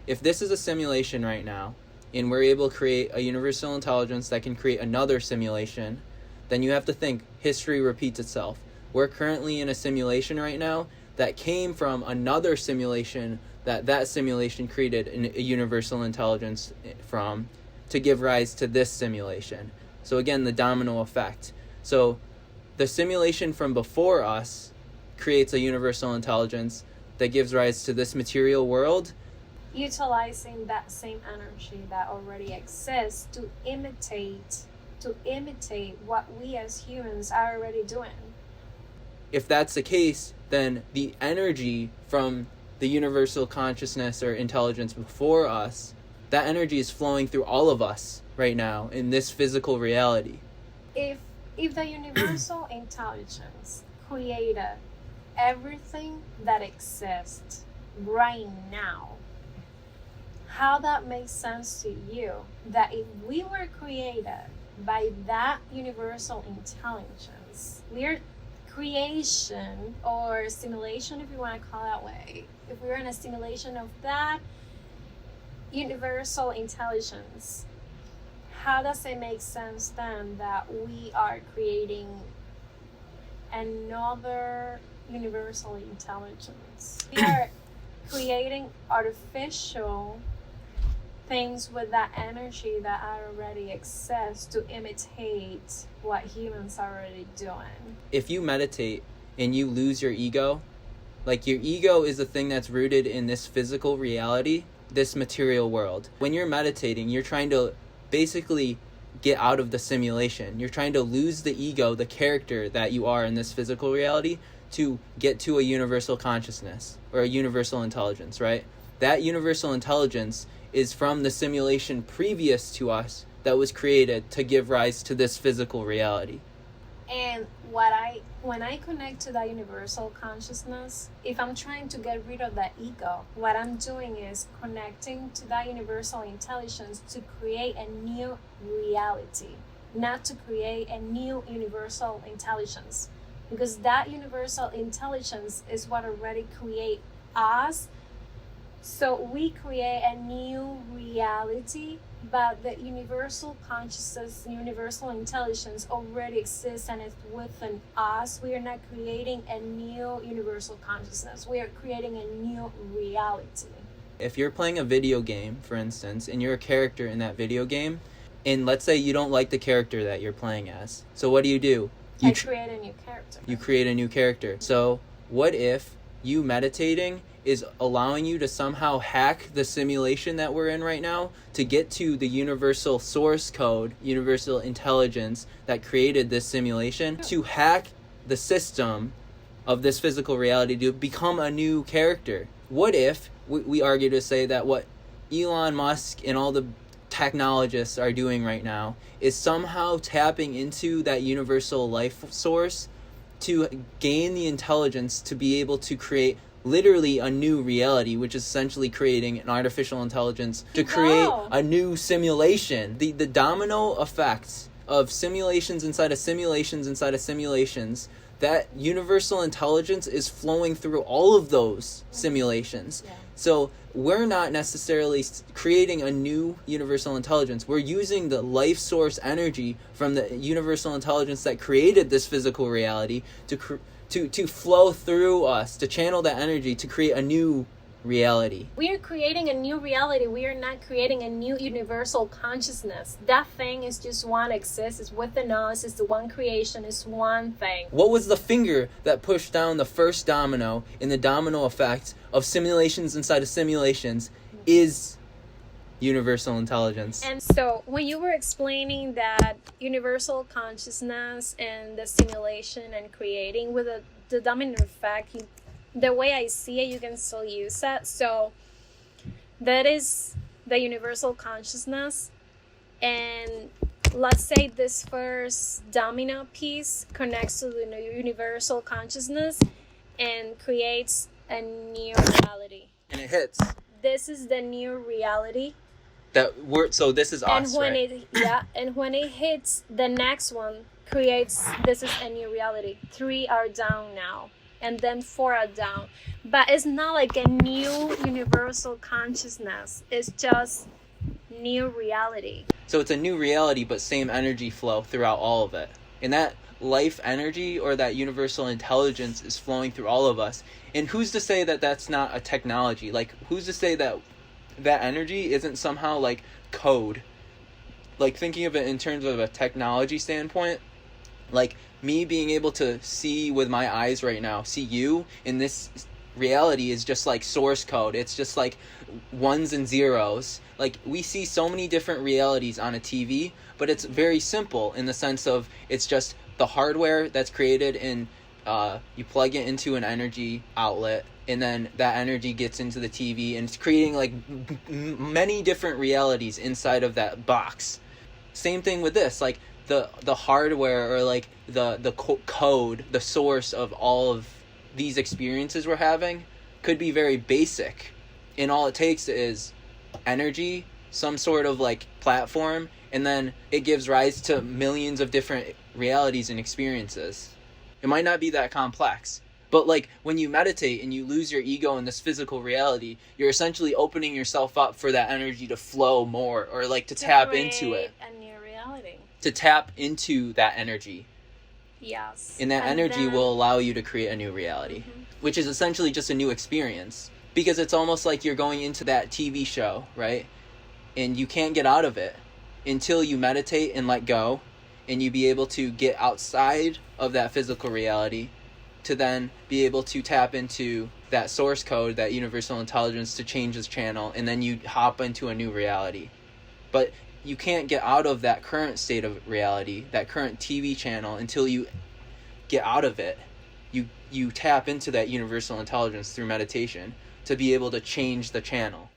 if this is a simulation right now, and we're able to create a universal intelligence that can create another simulation, then you have to think history repeats itself. We're currently in a simulation right now that came from another simulation that simulation created a universal intelligence from to give rise to this simulation. So again, the domino effect. So the simulation from before us creates a universal intelligence that gives rise to this material world, utilizing that same energy that already exists to imitate what we as humans are already doing. If that's the case, then the energy from the universal consciousness or intelligence before us, that energy is flowing through all of us right now in this physical reality. If the universal intelligence created everything that exists right now, how that makes sense to you, that if we were created by that universal intelligence, we're creation or simulation, if you want to call it that way, if we're in a simulation of that universal intelligence, how does it make sense then that we are creating another universal intelligence? We are creating artificial things with that energy that already exists to imitate what humans are already doing. If you meditate and you lose your ego, like your ego is a thing that's rooted in this physical reality, this material world. When you're meditating, you're trying to basically get out of the simulation. You're trying to lose the ego, the character that you are in this physical reality, to get to a universal consciousness or a universal intelligence, right? That universal intelligence is from the simulation previous to us that was created to give rise to this physical reality. And when I connect to that universal consciousness, if I'm trying to get rid of that ego, what I'm doing is connecting to that universal intelligence to create a new reality, not to create a new universal intelligence. Because that universal intelligence is what already create us. So we create a new reality, but the universal consciousness, universal intelligence already exists and is within us. We are not creating a new universal consciousness. We are creating a new reality. If you're playing a video game, for instance, and you're a character in that video game, and let's say you don't like the character that you're playing as, so what do? You create a new character. You create a new character. So what if you meditating is allowing you to somehow hack the simulation that we're in right now to get to the universal source code, universal intelligence that created this simulation, to hack the system of this physical reality to become a new character? What if we argue to say that what Elon Musk and all the technologists are doing right now is somehow tapping into that universal life source to gain the intelligence to be able to create literally a new reality, which is essentially creating an artificial intelligence to create a new simulation. The domino effects of simulations inside of simulations inside of simulations, that universal intelligence is flowing through all of those simulations. Yeah. So we're not necessarily creating a new universal intelligence. We're using the life source energy from the universal intelligence that created this physical reality to flow through us, to channel that energy to create a new reality. We are creating a new reality. We are not creating a new universal consciousness. That thing is just one exists. It's within us. It's the one creation. It's one thing. What was the finger that pushed down the first domino in the domino effect of simulations inside of simulations is universal intelligence. And so when you were explaining that universal consciousness and the simulation and creating with the dominant effect, the way I see it, you can still use that. So that is the universal consciousness. And let's say this first domino piece connects to the universal consciousness and creates a new reality. And it hits. This is the new reality. So this is us, and when right? And when it hits, the next one creates, this is a new reality. 3 are down now. and then 4 are down. But it's not like a new universal consciousness. It's just new reality. So it's a new reality, but same energy flow throughout all of it. And that life energy or that universal intelligence is flowing through all of us. And who's to say that that's not a technology? Like, who's to say that that energy isn't somehow like code? Like, thinking of it in terms of a technology standpoint, like me being able to see with my eyes right now, see you in this reality is just like source code. It's just like ones and zeros. Like, we see so many different realities on a TV, but it's very simple in the sense of it's just the hardware that's created and you plug it into an energy outlet, and then that energy gets into the TV, and it's creating like many different realities inside of that box. Same thing with this, like the hardware or like the code, the source of all of these experiences we're having could be very basic, and all it takes is energy, some sort of like platform, and then it gives rise to millions of different realities and experiences. It might not be that complex, but like when you meditate and you lose your ego in this physical reality, you're essentially opening yourself up for that energy to flow more, or like to tap into it, a new reality, to tap into that energy. Yes. And that energy will allow you to create a new reality, which is essentially just a new experience, because it's almost like you're going into that TV show, right? And you can't get out of it until you meditate and let go, and you be able to get outside of that physical reality to then be able to tap into that source code, that universal intelligence, to change this channel, and then you hop into a new reality. But you can't get out of that current state of reality, that current TV channel, until you get out of it. You tap into that universal intelligence through meditation to be able to change the channel.